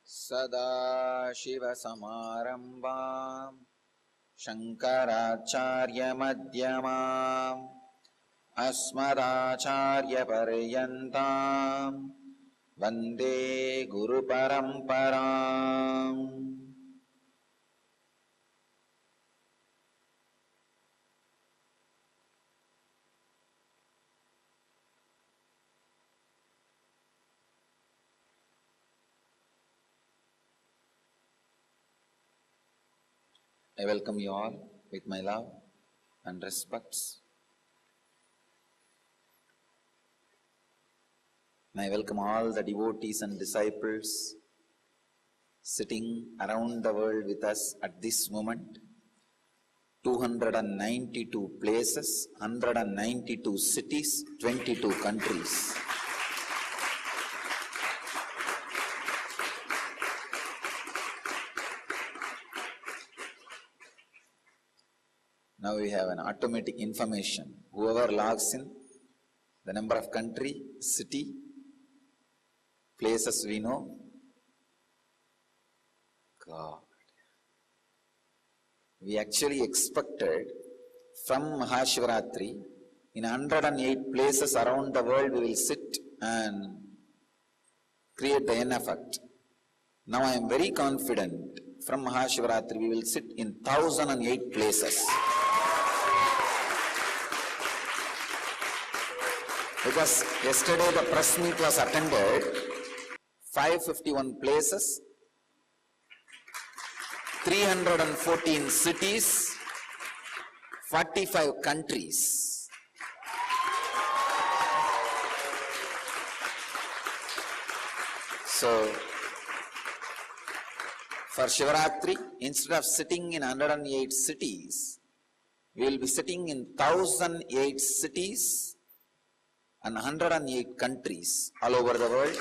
Sadashivasamarambam Shankaracharyamadhyamam Asmadacharyaparyantam Vande Guru Paramparam. I welcome you all with my love and respects. And I welcome all the devotees and disciples sitting around the world with us at this moment. 292 places, 192 cities, 22 countries. Now we have an automatic information. Whoever logs in, the number of country, city, places we know. God. We actually expected from Mahashivratri, in 108 places around the world we will sit and create the Dhayan effect. Now I am very confident from Mahashivratri we will sit in 1008 places. Because yesterday the press meet was attended, 551 places, 314 cities, 45 countries. So, for Shivaratri, instead of sitting in 108 cities, we will be sitting in 1008 cities and 108 countries all over the world.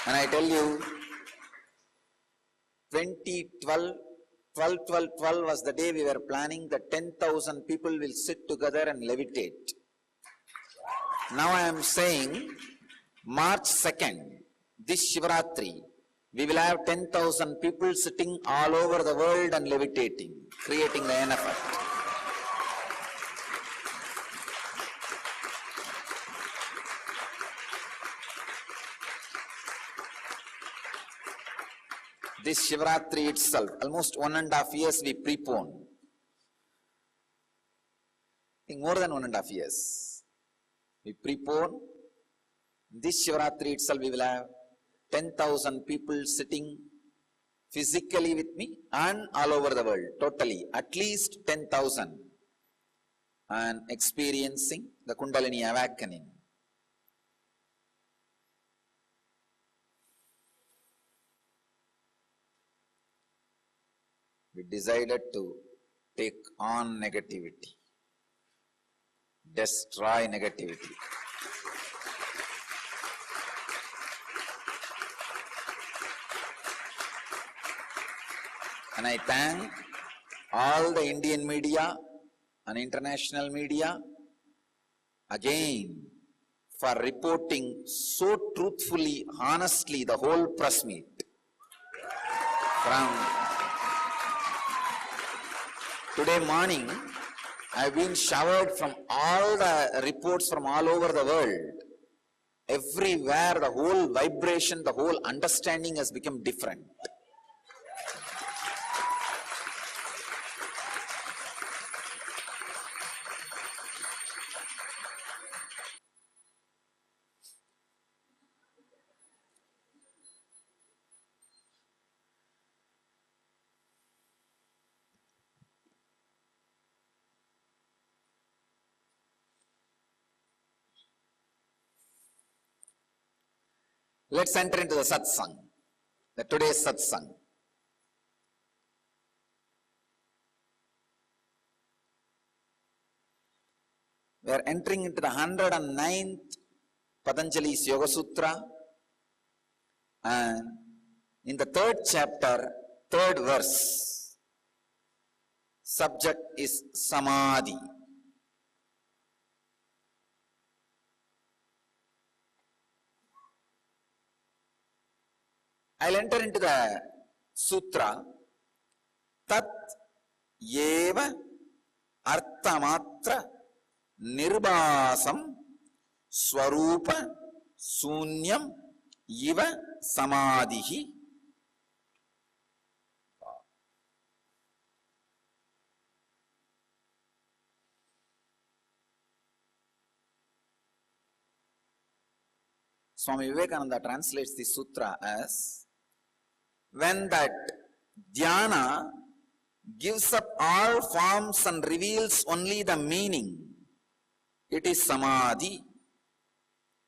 And I tell you, 2012, 12 was the day we were planning that 10,000 people will sit together and levitate. Now I am saying, March 2nd, this Shivaratri, we will have 10,000 people sitting all over the world and levitating, creating the Dhayan effect. This Shivaratri itself, almost 1.5 years we preponed. I think more than 1.5 years. We preponed. This Shivaratri itself we will have 10,000 people sitting physically with me and all over the world, totally, at least 10,000, and experiencing the Kundalini awakening. We decided to take on negativity, destroy negativity. And I thank all the Indian media and international media again for reporting so truthfully, honestly the whole press meet. From today morning, I have been showered from all the reports from all over the world. Everywhere the whole vibration, the whole understanding has become different. Let's enter into the Satsang, the today's Satsang. We are entering into the 109th Patanjali's Yoga Sutra, and in the 3rd chapter, 3rd verse, subject is Samadhi. I'll enter into the sutra. Tat yeva arthamatra nirbasam swarupa sunyam iva samadhihi. Swami Vivekananda translates the sutra as, when that dhyana gives up all forms and reveals only the meaning, it is samadhi.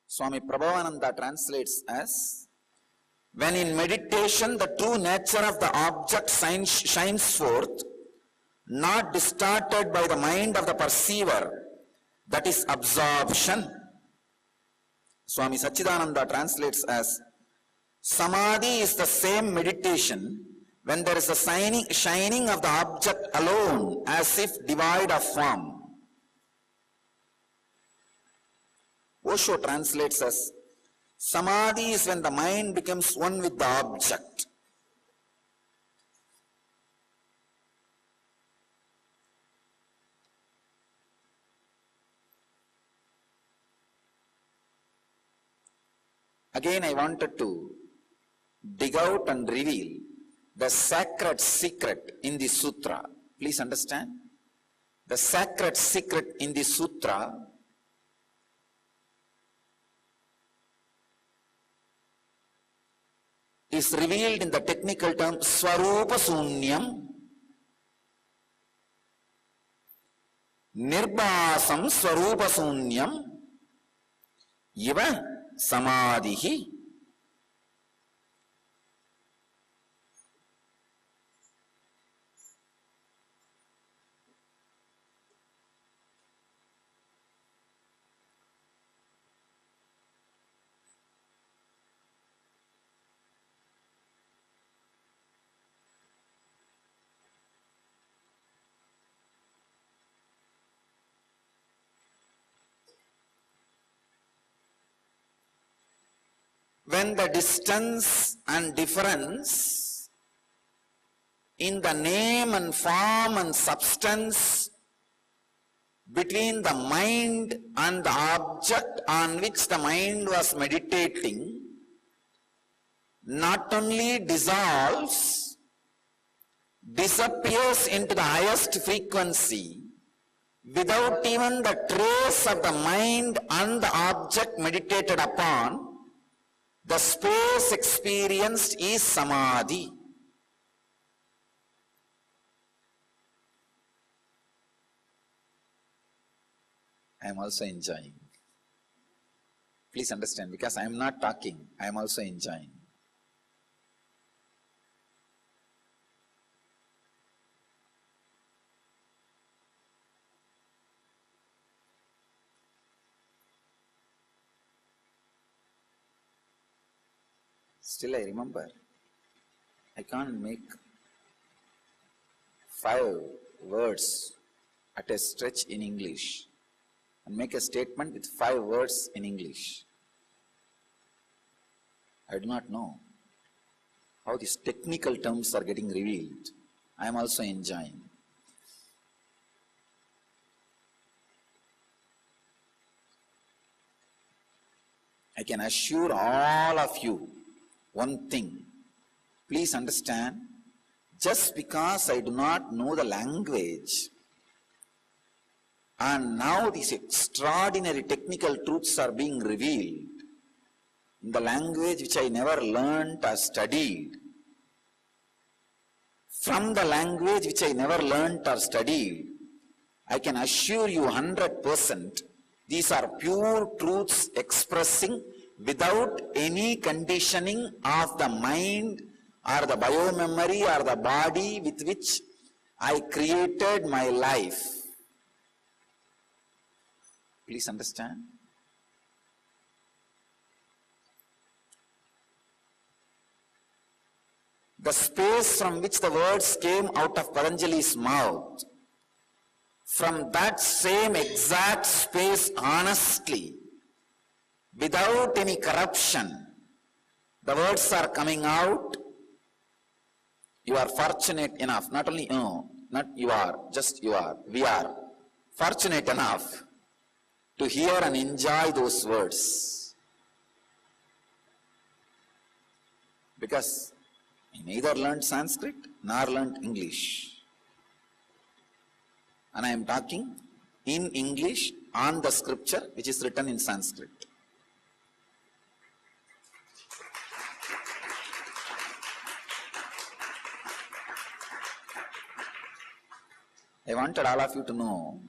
Swami Prabhavananda translates as, when in meditation the true nature of the object shines forth, not distorted by the mind of the perceiver, that is absorption. Swami Satchidananda translates as, Samadhi is the same meditation when there is a shining of the object alone, as if devoid of form. Osho translates as, Samadhi is when the mind becomes one with the object. Again, I wanted to dig out and reveal the sacred secret in the sutra. Please understand. The sacred secret in the sutra is revealed in the technical term Swarupa Sunyam, Nirbasam Swarupa Sunyam, Iva Samadhihi. When the distance and difference in the name and form and substance between the mind and the object on which the mind was meditating not only dissolves, disappears into the highest frequency without even the trace of the mind and the object meditated upon, the space experienced is Samadhi. I am also enjoying. Please understand, because I am not talking, I am also enjoying. Still I remember, I can't make 5 words at a stretch in English and make a statement with 5 words in English. I do not know how these technical terms are getting revealed. I am also enjoying. I can assure all of you one thing. Please understand, just because I do not know the language, and now these extraordinary technical truths are being revealed in the language which I never learnt or studied, from the language which I never learnt or studied, I can assure you 100%, these are pure truths expressing without any conditioning of the mind or the biomemory or the body with which I created my life. Please understand. The space from which the words came out of Patanjali's mouth from that same exact space honestly, without any corruption, the words are coming out. You are fortunate enough, not only not you are, just you are, we are fortunate enough to hear and enjoy those words. Because I neither learned Sanskrit nor learned English. And I am talking in English on the scripture which is written in Sanskrit. I wanted all of you to know,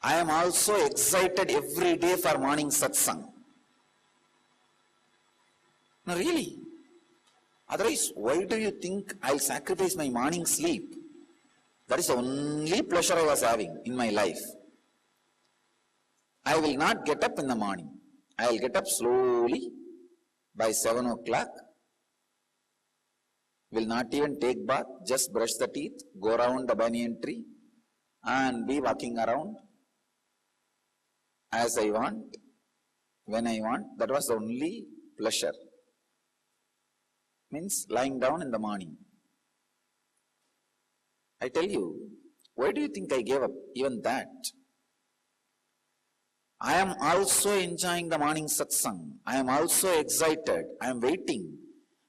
I am also excited every day for morning satsang. No, really. Otherwise, why do you think I'll sacrifice my morning sleep? That is the only pleasure I was having in my life. I will not get up in the morning. I will get up slowly by 7 o'clock. Will not even take bath, just brush the teeth, go around the banyan tree and be walking around as I want, when I want. That was the only pleasure. Means lying down in the morning. I tell you, why do you think I gave up even that? I am also enjoying the morning satsang. I am also excited. I am waiting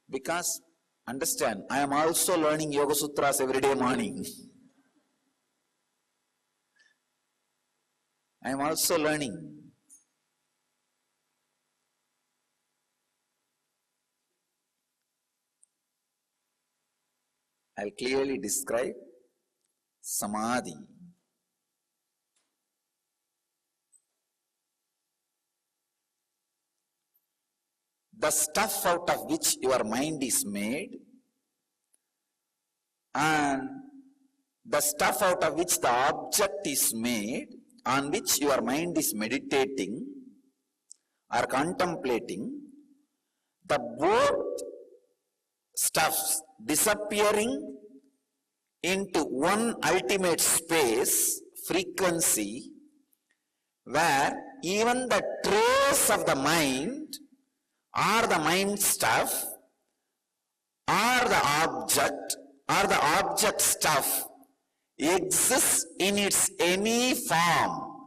because, understand, I am also learning Yoga Sutras every day morning. I am also learning. I'll clearly describe Samadhi. The stuff out of which your mind is made and the stuff out of which the object is made, on which your mind is meditating or contemplating, the both stuffs disappearing into one ultimate space, frequency, where even the trace of the mind or the mind stuff or the object stuff exists in its any form.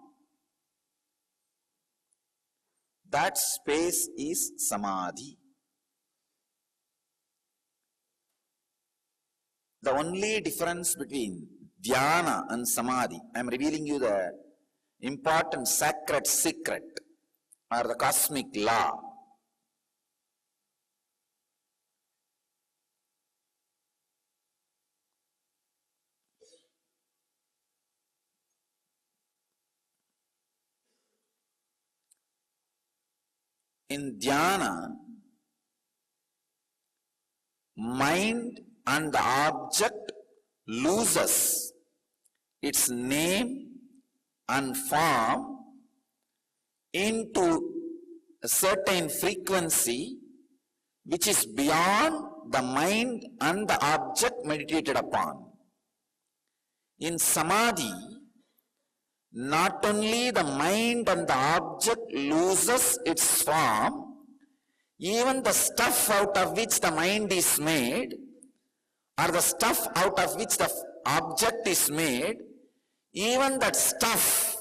That space is Samadhi. The only difference between Dhyana and Samadhi, I am revealing you the important sacred secret or the cosmic law. In Dhyana, mind and the object loses its name and form into a certain frequency which is beyond the mind and the object meditated upon. In Samadhi, not only the mind and the object loses its form, even the stuff out of which the mind is made or the stuff out of which the object is made, even that stuff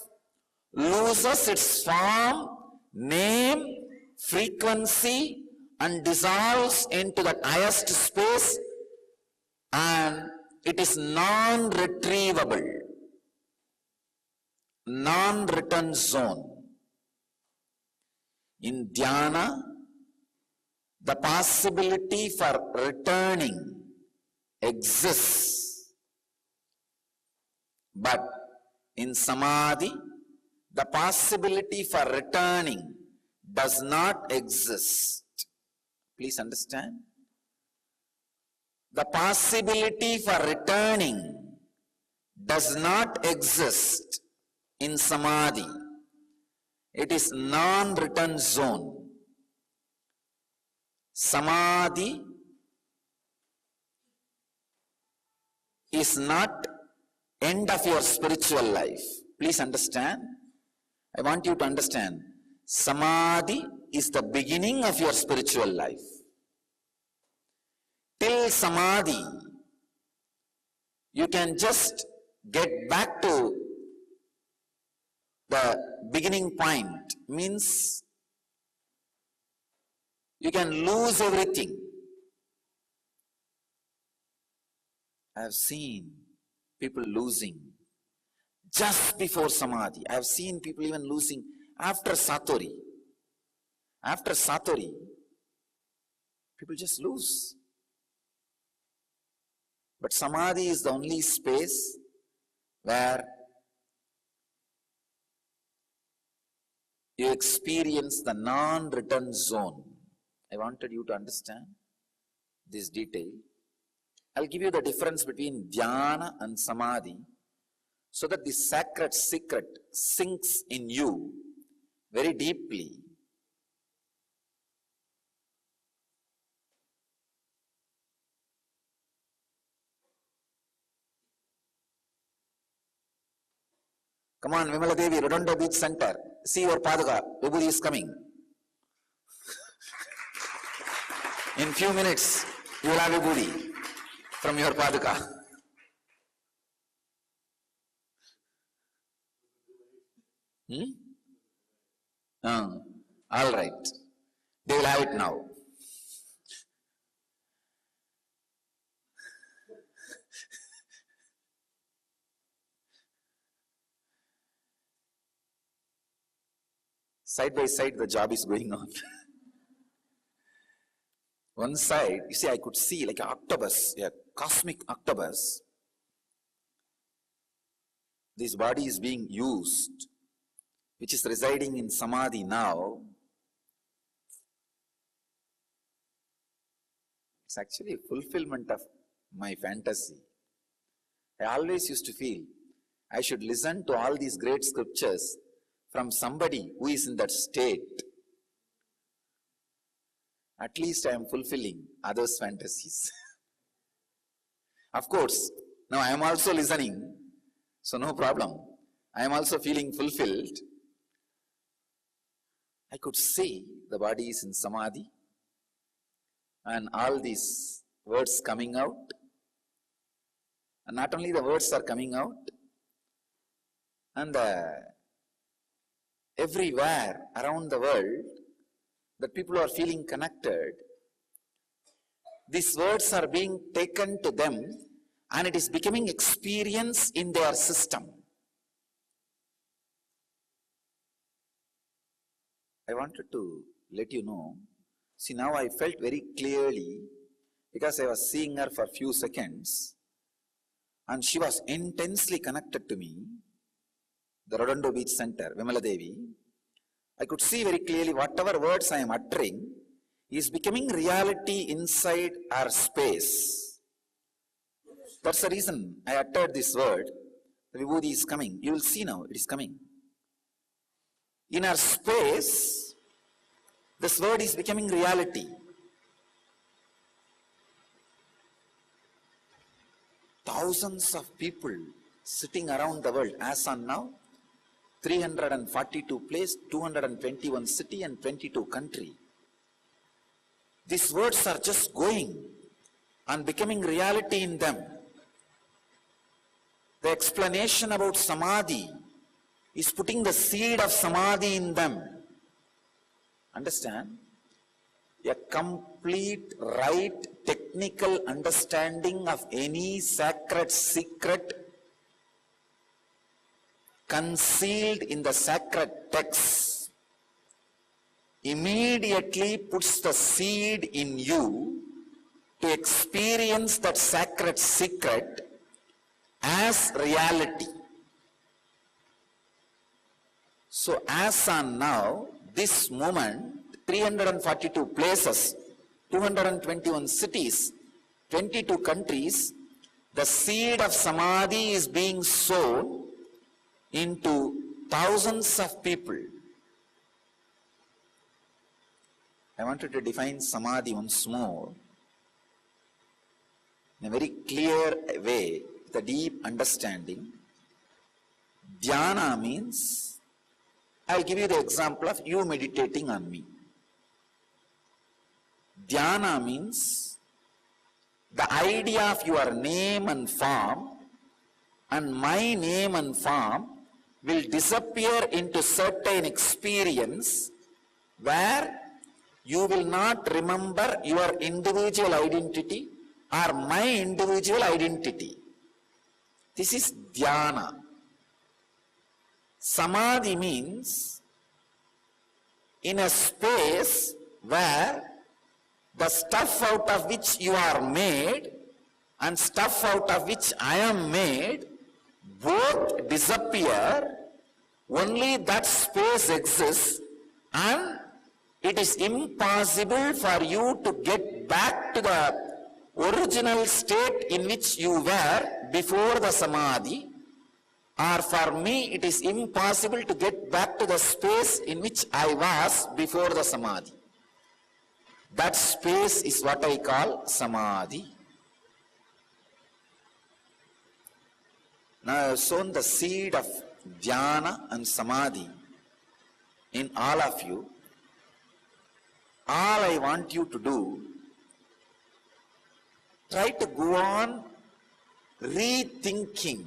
loses its form, name, frequency and dissolves into the highest space, and it is non-retrievable, non-return zone. In Dhyana, the possibility for returning exists, but in Samadhi, the possibility for returning does not exist. Please understand. The possibility for returning does not exist in Samadhi. It is non-return zone. Samadhi is not end of your spiritual life. Please understand. I want you to understand. Samadhi is the beginning of your spiritual life. Till Samadhi, you can just get back to the beginning point. Means you can lose everything. I have seen people losing just before Samadhi. I have seen people even losing after Satori. After Satori, people just lose. But Samadhi is the only space where you experience the non-return zone. I wanted you to understand this detail. I'll give you the difference between Dhyana and Samadhi so that the sacred secret sinks in you very deeply. Come on, Vimala Devi, Redondo Beach Center. See your Paduka. Vibhuti is coming. In few minutes, you will have Vibhuti from your Paduka. All right. They will have it now. Side by side, the job is going on. One side, you see, I could see like an octopus, a cosmic octopus. This body is being used, which is residing in Samadhi now. It's actually a fulfillment of my fantasy. I always used to feel I should listen to all these great scriptures from somebody who is in that state. At least I am fulfilling others' fantasies. Of course, now I am also listening, so no problem. I am also feeling fulfilled. I could see the body is in Samadhi and all these words coming out. And not only the words are coming out, and everywhere around the world, that people are feeling connected. These words are being taken to them and it is becoming experience in their system. I wanted to let you know, see now I felt very clearly because I was seeing her for a few seconds and she was intensely connected to me, the Redondo Beach Center, Vimala Devi. I could see very clearly whatever words I am uttering is becoming reality inside our space. That's the reason I uttered this word. The Vibhuti is coming. You will see now, it is coming. In our space, this word is becoming reality. Thousands of people sitting around the world as on now, 342 place, 221 city and 22 country. These words are just going and becoming reality in them. The explanation about Samadhi is putting the seed of Samadhi in them. Understand? A complete right technical understanding of any sacred secret concealed in the sacred text immediately puts the seed in you to experience that sacred secret as reality. So as on now, this moment, 342 places, 221 cities, 22 countries, the seed of Samadhi is being sown into thousands of people. I wanted to define Samadhi once more in a very clear way with a deep understanding. Dhyana means, I'll give you the example of you meditating on me. Dhyana means the idea of your name and form and my name and form will disappear into certain experience where you will not remember your individual identity or my individual identity. This is dhyana. Samadhi means in a space where the stuff out of which you are made and stuff out of which I am made both disappear, only that space exists, and it is impossible for you to get back to the original state in which you were before the samadhi, or for me it is impossible to get back to the space in which I was before the samadhi. That space is what I call samadhi. Now I have sown the seed of dhyana and samadhi in all of you. All I want you to do, try to go on rethinking.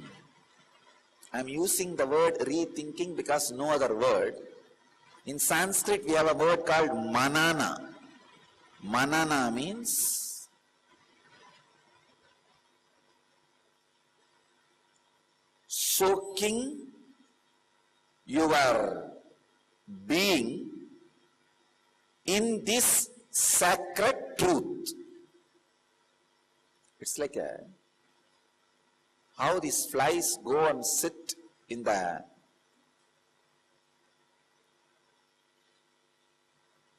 I am using the word rethinking because no other word. In Sanskrit we have a word called manana. Manana means soaking your being in this sacred truth. It's like how these flies go and sit in the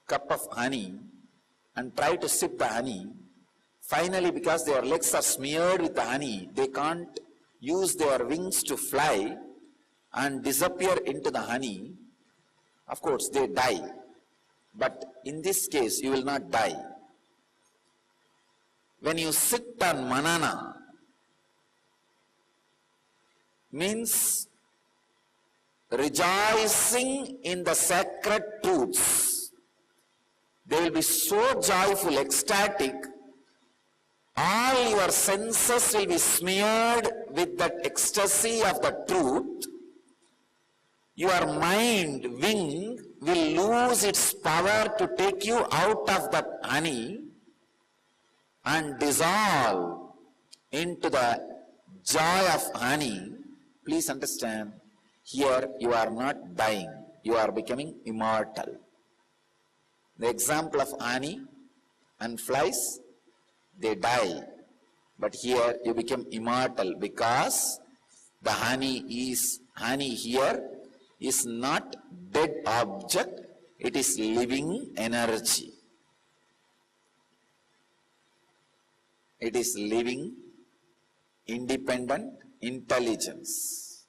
cup of honey and try to sip the honey. Finally, because their legs are smeared with the honey, they can't use their wings to fly and disappear into the honey. Of course, they die. But in this case, you will not die. When you sit on manana, means rejoicing in the sacred truths. They will be so joyful, ecstatic, all your senses will be smeared with that ecstasy of the truth. Your mind, wing, will lose its power to take you out of the honey and dissolve into the joy of honey. Please understand, here you are not dying, you are becoming immortal. The example of honey and flies, they die. But here you become immortal because the honey here is not dead object, it is living energy. It is living, independent intelligence.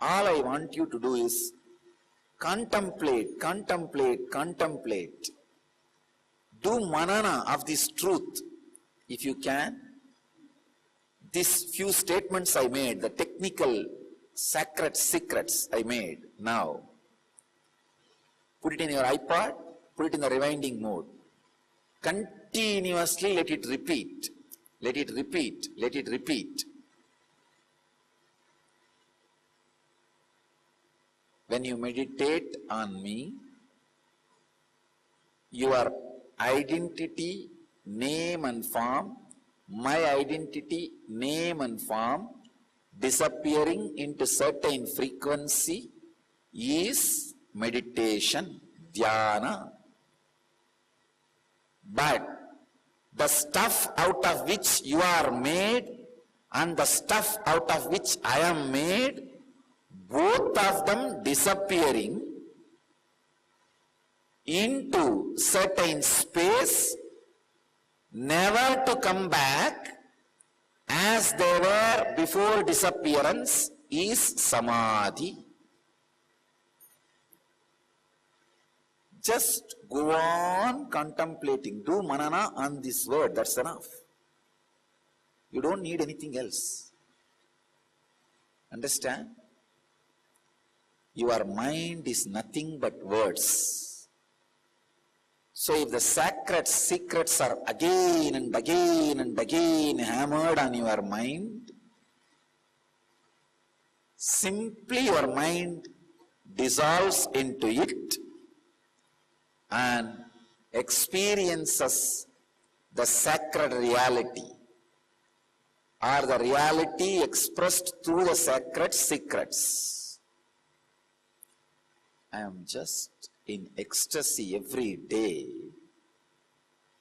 All I want you to do is contemplate, contemplate, contemplate. Do manana of this truth if you can. These few statements I made, the technical sacred secrets I made now. Put it in your iPod, put it in the rewinding mode. Continuously let it repeat. Let it repeat. Let it repeat. When you meditate on me, your identity, name and form, my identity, name and form, disappearing into certain frequency is meditation, dhyana. But the stuff out of which you are made and the stuff out of which I am made, both of them disappearing into certain space, never to come back as they were before disappearance, is samadhi. Just go on contemplating. Do manana on this word, that's enough. You don't need anything else. Understand? Your mind is nothing but words. So if the sacred secrets are again and again and again hammered on your mind, simply your mind dissolves into it and experiences the sacred reality, or the reality expressed through the sacred secrets. I am just in ecstasy every day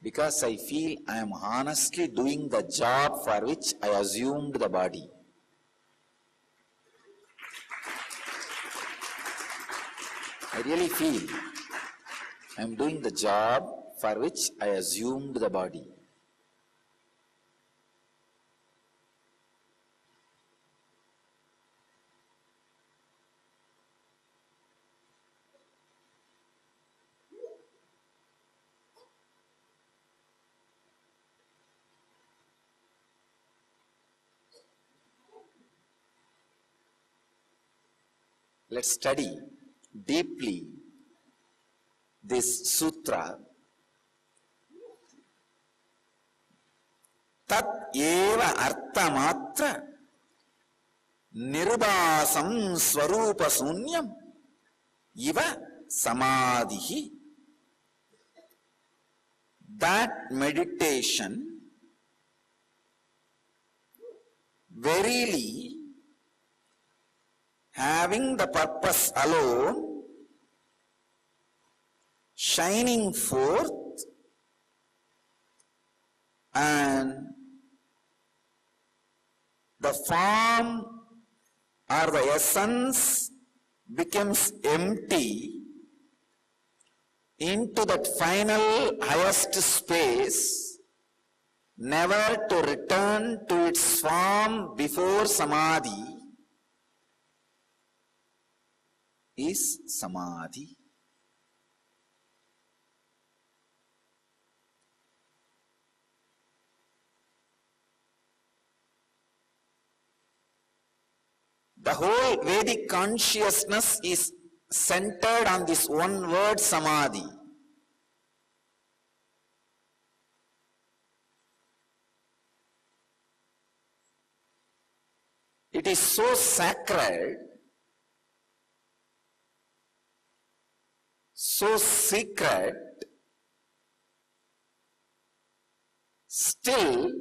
because I feel I am honestly doing the job for which I assumed the body. I really feel I am doing the job for which I assumed the body. Let's study deeply this sutra. Tat eva arthamatra nirubasam swarupa sunyam iva samadhi. That meditation verily having the purpose alone, shining forth, and the form or the essence becomes empty into that final highest space, never to return to its form before samadhi, is samadhi. The whole Vedic consciousness is centered on this one word, samadhi. It is so sacred, so secret, still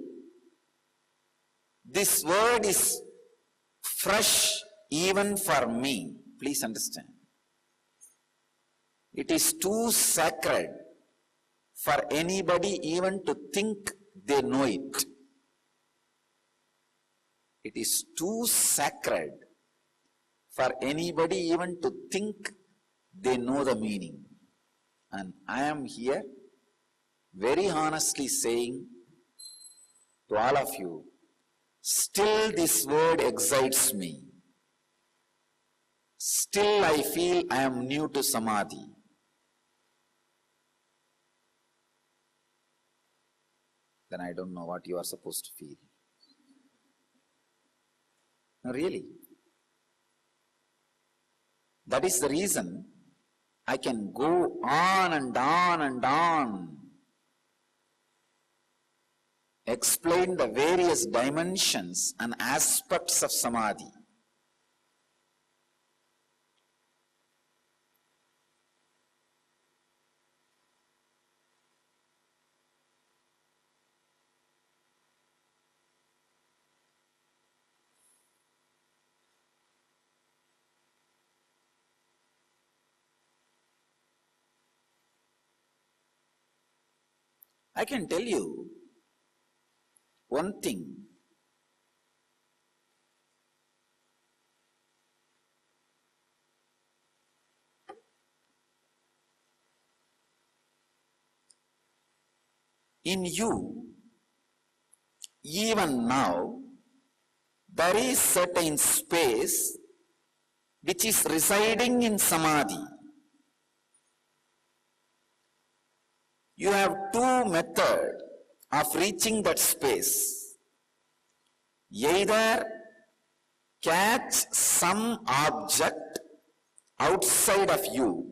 this word is fresh even for me. Please understand. It is too sacred for anybody even to think they know it. It is too sacred for anybody even to think they know the meaning. And I am here very honestly saying to all of you, still this word excites me. Still I feel I am new to samadhi. Then I don't know what you are supposed to feel. No, really. That is the reason I can go on and on and on, explain the various dimensions and aspects of samadhi. I can tell you one thing. In you, even now, there is certain space which is residing in samadhi. You have two methods of reaching that space. either catch some object outside of you,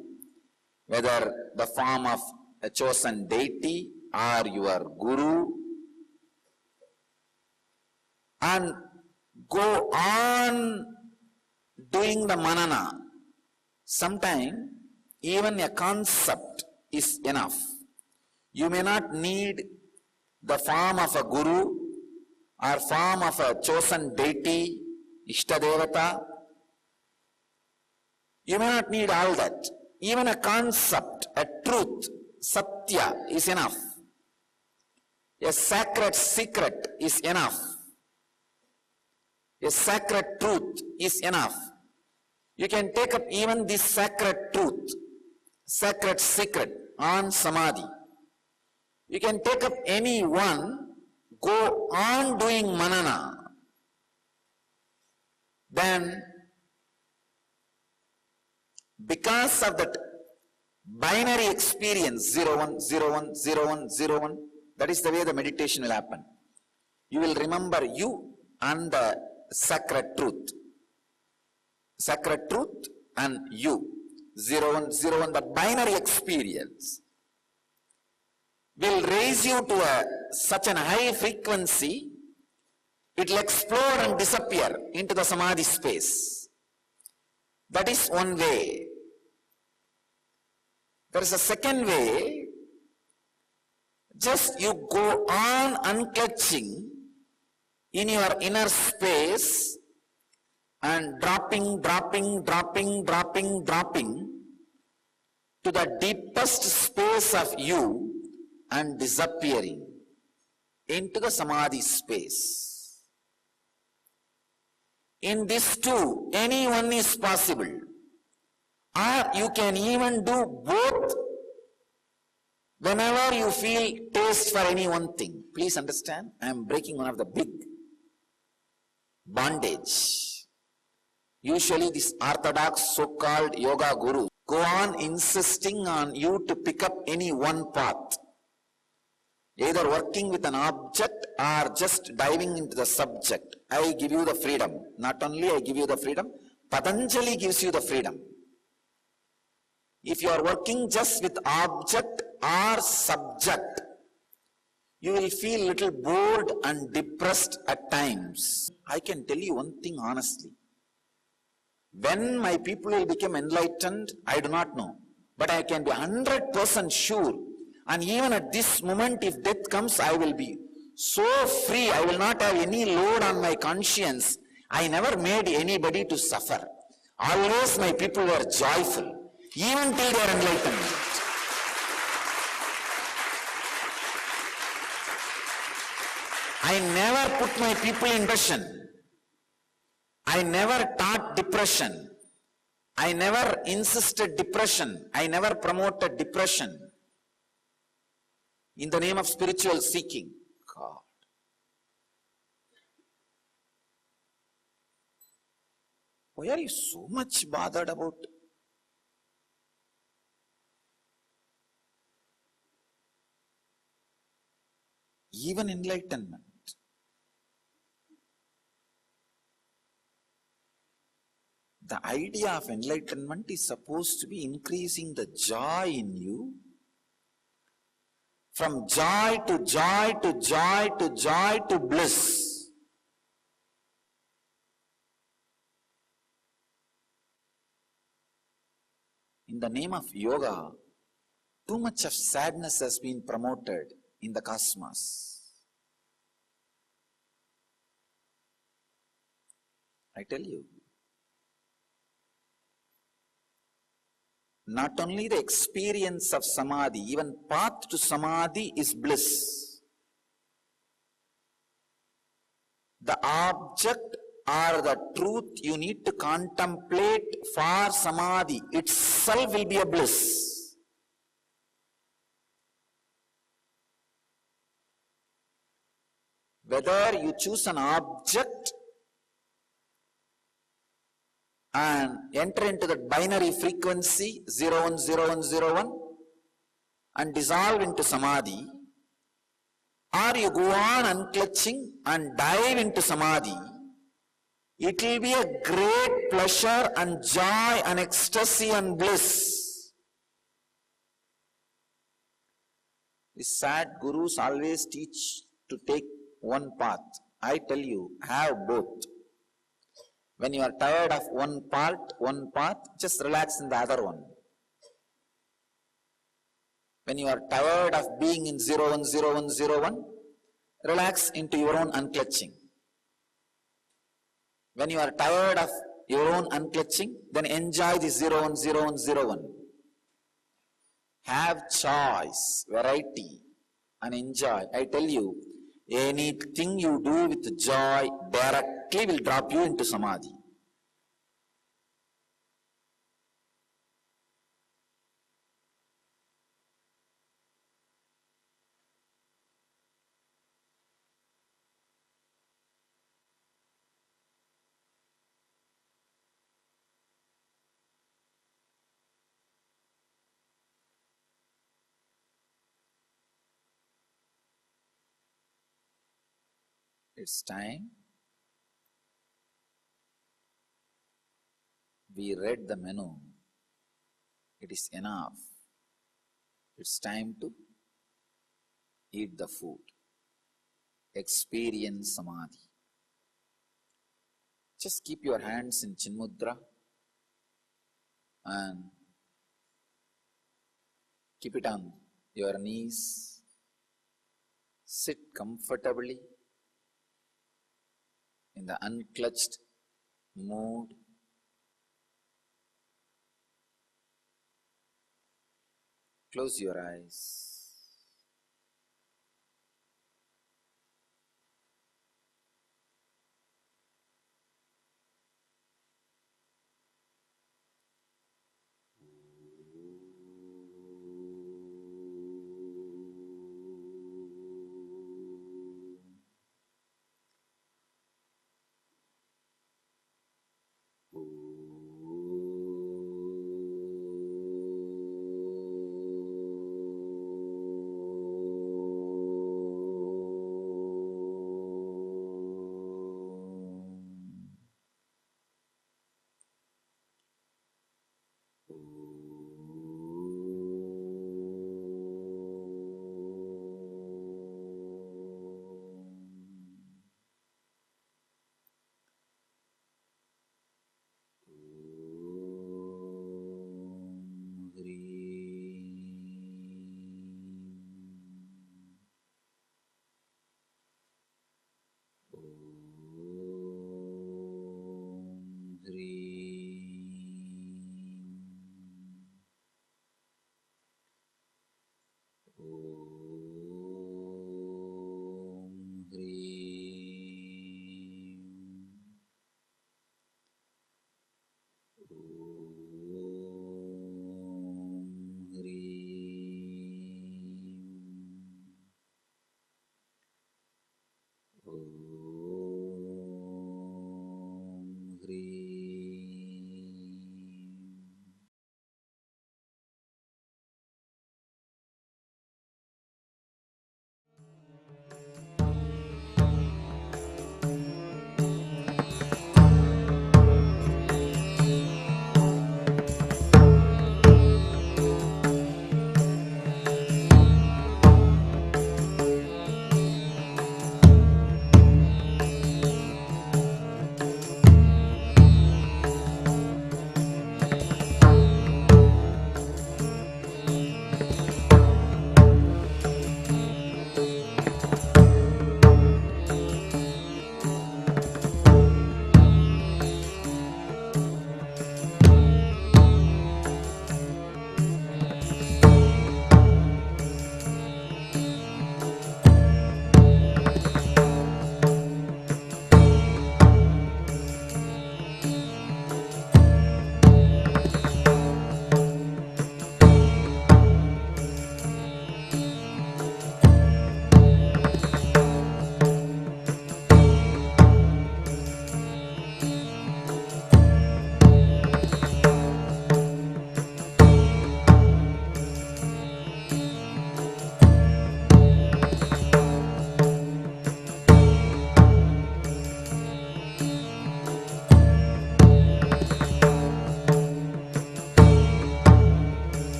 whether the form of a chosen deity or your guru, and go on doing the manana. Sometimes even a concept is enough. You may not need the form of a guru or form of a chosen deity, Ishtadevata. You may not need all that. Even a concept, a truth, Satya is enough. A sacred secret is enough. A sacred truth is enough. You can take up even this sacred truth, sacred secret on Samadhi. You can take up any one, go on doing manana. Then, because of that binary experience, 0, 1, 0, 1, 0, 1, 0, 1, that is the way the meditation will happen. You will remember you and the sacred truth. Sacred truth and you. 0, 1, 0, 1, the binary experience will raise you to such an high frequency, it will explode and disappear into the Samadhi space. That is one way. There is a second way. Just you go on unclutching in your inner space and dropping to the deepest space of you and disappearing into the Samadhi space. In this too, any one is possible. Or you can even do both whenever you feel taste for any one thing. Please understand, I am breaking one of the big bondage. Usually this orthodox so-called yoga guru go on insisting on you to pick up any one path. Either working with an object or just diving into the subject. I give you the freedom. Not only I give you the freedom, Patanjali gives you the freedom. If you are working just with object or subject, you will feel little bored and depressed at times. I can tell you one thing honestly. When my people will become enlightened, I do not know. But I can be 100% sure. And even at this moment, if death comes, I will be so free. I will not have any load on my conscience. I never made anybody to suffer. Always my people were joyful, even till their enlightenment. I never put my people in depression. I never taught depression. I never insisted depression. I never promoted depression. In the name of spiritual seeking. God. Why are you so much bothered about? Even enlightenment. The idea of enlightenment is supposed to be increasing the joy in you. From joy to joy to joy to joy to bliss. In the name of yoga, too much of sadness has been promoted in the cosmos. I tell you, not only the experience of Samadhi, even path to Samadhi is bliss. The object or the truth you need to contemplate for Samadhi itself will be a bliss. Whether you choose an object and enter into the binary frequency 01, 01, 01 and dissolve into Samadhi, or you go on unclutching and dive into Samadhi, it will be a great pleasure and joy and ecstasy and bliss. The sad gurus always teach to take one path. I tell you, have both. When you are tired of one path, just relax in the other one. When you are tired of being in 010101, relax into your own unclutching. When you are tired of your own unclutching, then enjoy the 010101. Have choice, variety, and enjoy. I tell you, anything you do with joy directly will drop you into Samadhi. It's time. We read the menu. It is enough. It's time to eat the food. Experience Samadhi. Just keep your hands in Chinmudra and keep it on your knees. Sit comfortably in the unclutched mood. Close your eyes.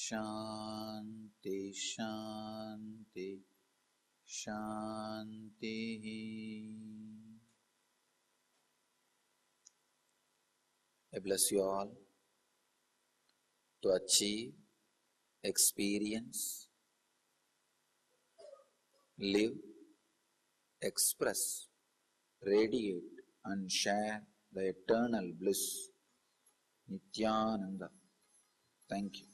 Shanti, Shanti, Shanti. I bless you all to achieve, experience, live, express, radiate and share the eternal bliss. Nithyananda. Thank you.